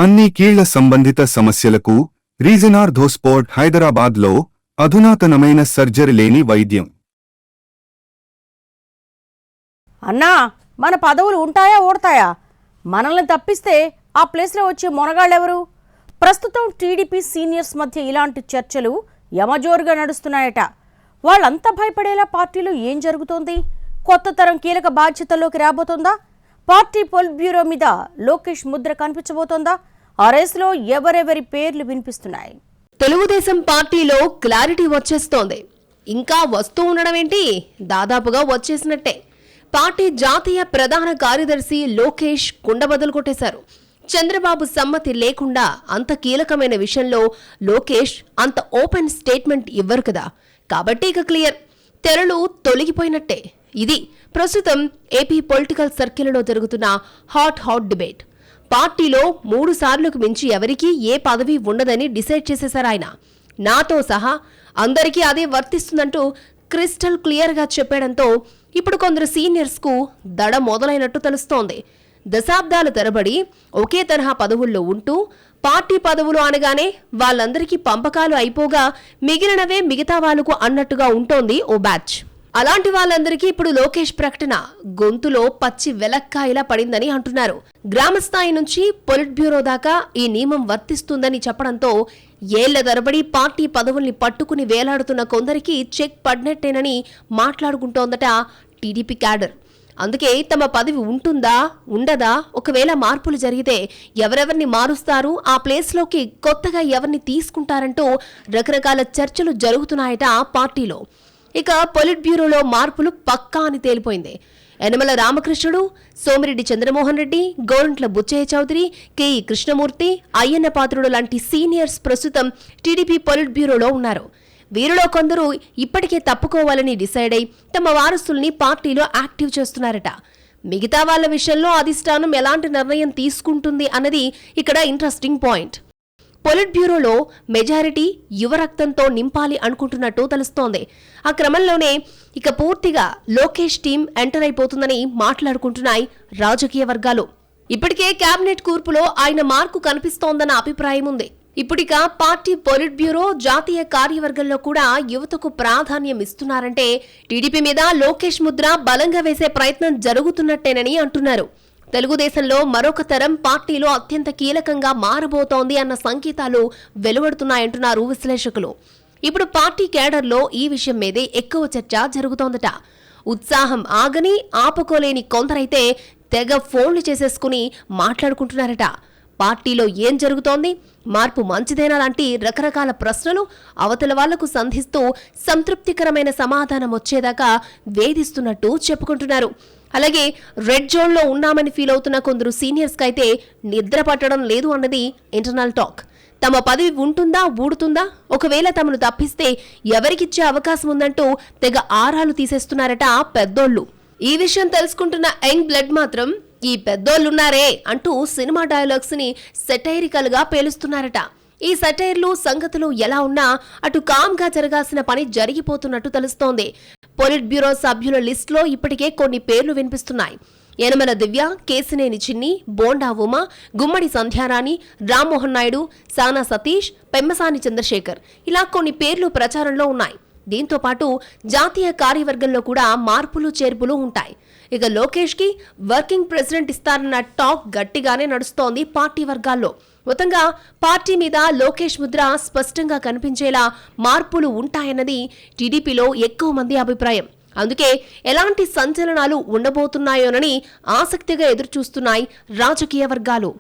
అన్ని కీళ్ల సంబంధిత సమస్యలకు రీజనార్థోస్పోర్ట్ హైదరాబాద్లో అధునాతనమైన సర్జరీ లేని వైద్యం. అన్నా, మన పదవులు ఉంటాయా ఓడతాయా? మనల్ని తప్పిస్తే ఆ ప్లేస్లో వచ్చే మొనగాళ్ళెవరు? ప్రస్తుతం టీడీపీ సీనియర్స్ మధ్య ఇలాంటి చర్చలు యమజోరుగా నడుస్తున్నాయట. వాళ్ళంతా భయపడేలా పార్టీలో ఏం జరుగుతోంది? కొత్త తరం కీలక బాధ్యతల్లోకి రాబోతోందా? పార్టీ పొలిట్ బ్యూరో మీద లోకేష్ ముద్ర కనిపించబోతోందా? ఆ రేసులో ఎవరెవరి పేర్లు వినిపిస్తున్నాయి? తెలుగుదేశం పార్టీలో క్లారిటీ వచ్చేస్తోంది. ఇంకా వస్తూ ఉండడం ఏంటి, దాదాపుగా వచ్చేసినట్టే. పార్టీ జాతీయ ప్రధాన కార్యదర్శి లోకేష్ కుండబద్దలు కొట్టేశారు. చంద్రబాబు సమ్మతి లేకుండా అంత కీలకమైన విషయంలో లోకేష్ అంత ఓపెన్ స్టేట్మెంట్ ఇవ్వరు కదా. కాబట్టి ఇక క్లియర్, తెరలు తొలగిపోయినట్టే. ఇది ప్రస్తుతం ఏపీ పొలిటికల్ సర్కిల్లో జరుగుతున్న హాట్ డిబేట్. పార్టీలో 3 సార్లకు మించి ఎవరికీ ఏ పదవి ఉండదని డిసైడ్ చేసేశారు ఆయన. నాతో సహా అందరికీ అదే వర్తిస్తుందంటూ క్రిస్టల్ క్లియర్గా చెప్పడంతో ఇప్పుడు కొందరు సీనియర్స్కు దడ మొదలైనట్టు తెలుస్తోంది. దశాబ్దాల తరబడి ఒకే తరహా పదవుల్లో ఉంటూ పార్టీ పదవులు అనగానే వాళ్ళందరికీ పంపకాలు అయిపోగా మిగిలినవే మిగతా వాళ్లకు అన్నట్టుగా ఉంటోంది ఓ బ్యాచ్. అలాంటి వాళ్ళందరికీ ఇప్పుడు లోకేష్ ప్రకటన గొంతులో పచ్చి వెలక్కాయలా పడిందని అంటున్నారు. గ్రామస్థాయి నుంచి పొలిట్ బ్యూరో దాకా ఈ నియమం వర్తిస్తుందని చెప్పడంతో ఏళ్ల తరబడి పార్టీ పదవుల్ని పట్టుకుని వేలాడుతున్న కొందరికి చెక్ పడినట్టేనని మాట్లాడుకుంటోందట టీడీపీ క్యాడర్. అందుకే తమ పదవి ఉంటుందా ఉండదా, ఒకవేళ మార్పులు జరిగితే ఎవరెవరిని మారుస్తారు, ఆ ప్లేస్లోకి కొత్తగా ఎవరిని తీసుకుంటారంటూ రకరకాల చర్చలు జరుగుతున్నాయట పార్టీలో. ఇక పొలిట్ బ్యూరోలో మార్పులు పక్కా అని తేలిపోయింది. యనమల రామకృష్ణుడు, సోమిరెడ్డి చంద్రమోహన్ రెడ్డి, గోరంట్ల బుచ్చయ్య చౌదరి, కేఈ కృష్ణమూర్తి, అయ్యన్న పాత్రుడు లాంటి సీనియర్స్ ప్రస్తుతం టీడీపీ పొలిట్ బ్యూరోలో ఉన్నారు. వీరిలో కొందరు ఇప్పటికే తప్పుకోవాలని డిసైడ్ అయి తమ వారసుల్ని పార్టీలో యాక్టివ్ చేస్తున్నారట. మిగతా వాళ్ల విషయంలో అధిష్టానం ఎలాంటి నిర్ణయం తీసుకుంటుంది అన్నది ఇక్కడ ఇంట్రెస్టింగ్ పాయింట్. పొలిట్ బ్యూరోలో మెజారిటీ యువరక్తంతో నింపాలి అనుకుంటున్నట్టు తెలుస్తోంది. ఆ క్రమంలోనే ఇక పూర్తిగా లోకేష్ టీం ఎంటర్ అయిపోతుందని మాట్లాడుకుంటున్నాయి రాజకీయ వర్గాలు. ఇప్పటికే కేబినెట్ కూర్పులో ఆయన మార్కు కనిపిస్తోందన్న అభిప్రాయం ఉంది. ఇప్పుడిక పార్టీ పొలిట్ బ్యూరో జాతీయ కార్యవర్గంలో కూడా యువతకు ప్రాధాన్యం ఇస్తున్నారంటే టీడీపీ మీద లోకేష్ ముద్ర బలంగా వేసే ప్రయత్నం జరుగుతున్నట్టేనని అంటున్నారు. తెలుగుదేశంలో మరొక తరం పార్టీలో అత్యంత కీలకంగా మారబోతోంది అన్న సంకేతాలు వెలువడుతున్నాయంటున్నారు విశ్లేషకులు. ఇప్పుడు పార్టీ కేడర్లో ఈ విషయం మీదే ఎక్కువ చర్చ జరుగుతోందట. ఉత్సాహం ఆగని ఆపుకోలేని కొందరైతే తెగ ఫోన్లు చేసేసుకుని మాట్లాడుకుంటున్నారట. పార్టీలో ఏం జరుగుతోంది, మార్పు మంచిదేనా లాంటి రకరకాల ప్రశ్నలు అవతల వాళ్లకు సంధిస్తూ సంతృప్తికరమైన సమాధానం వచ్చేదాకా వేధిస్తున్నట్టు చెప్పుకుంటున్నారు. అలాగే రెడ్ జోన్లో ఉన్నామని ఫీల్ అవుతున్న కొందరు సీనియర్స్కి అయితే నిద్ర పట్టడం లేదు అన్నది ఇంటర్నల్ టాక్. తమ పదవి ఉంటుందా ఊడుతుందా, ఒకవేళ తమను తప్పిస్తే ఎవరికిచ్చే అవకాశం ఉందంటూ తెగ ఆరాలు తీసేస్తున్నారట పెద్దోళ్లు. ఈ విషయం తెలుసుకుంటున్న యంగ్ బ్లడ్ మాత్రం ఈ పెద్దోళ్లున్నారే అంటూ సినిమా డైలాగ్స్ ని సెటైరికల్ గా పేలుస్తున్నారట. ఈ సెటైర్లు సంగతులు ఎలా ఉన్నా అటు కామ్గా జరగాల్సిన పని జరిగిపోతున్నట్టు తెలుస్తోంది. పొలిట్ బ్యూరో సభ్యుల లిస్టులో ఇప్పటికే కొన్ని పేర్లు వినిపిస్తున్నాయి. యనమల దివ్య, కేసినేని చిన్ని, బోండా ఉమ, గుమ్మడి సంధ్యారాణి, రామ్మోహన్ నాయుడు, సానా సతీష్, పెమ్మసాని చంద్రశేఖర్ ఇలా కొన్ని పేర్లు ప్రచారంలో ఉన్నాయి. దీంతో పాటు జాతీయ కార్యవర్గంలో కూడా మార్పులు చేర్పులు ఉంటాయి. ఇక లోకేష్ కి వర్కింగ్ ప్రెసిడెంట్ ఇస్తారన్న టాక్ గట్టిగానే నడుస్తోంది పార్టీ వర్గాల్లో. మొత్తంగా పార్టీ మీద లోకేష్ ముద్ర స్పష్టంగా కనిపించేలా మార్పులు ఉంటాయన్నది టీడీపీలో ఎక్కువ మంది అభిప్రాయం. అందుకే ఎలాంటి సంచలనాలు ఉండబోతున్నాయోనని ఆసక్తిగా ఎదురుచూస్తున్నాయి రాజకీయ వర్గాలు.